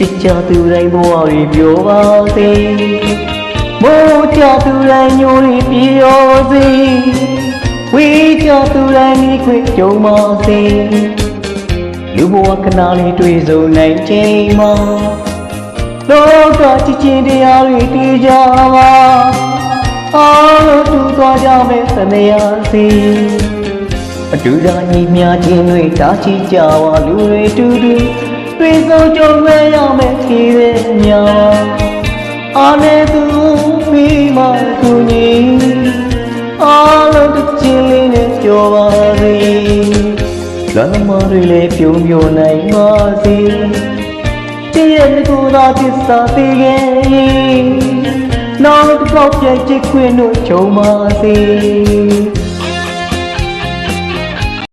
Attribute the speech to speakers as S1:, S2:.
S1: ချစ်ချသူတိုင်းဘဝတွေပျော်ပါစေမိုးချသူတိုင်းညိုတွေပြေရောစေဝေးချသူတိုင်းမိခွေကြုံပါစေလူဘဝခဏလေးတွေ့ဆုံနိုင်ချိန်မှာလောကချစ်ချင်းတရားတွေတည်ကြပါအားလုံးတူသွားကြမယ်သနေရစီအတူတညီမြချင်းတွေတာချီကြပါလူတွေတူတူတွေ့ဆုံကြုံရရမယ်ခေတဲ့ညာအားနဲ့သူမိမသူညီအားလုံးတစ်ချင်းလေးနဲ့ကြောပါစေလမ်းမတွေလည်းပြုံးပြနိုင်ပါစေတည့်ရဲ့ကိုယ်သာသစ္စာသိခဲ့နောက်တစ်ခေါက်ပြည့်ချစ်ခွင့်တို့ချုံပါစေ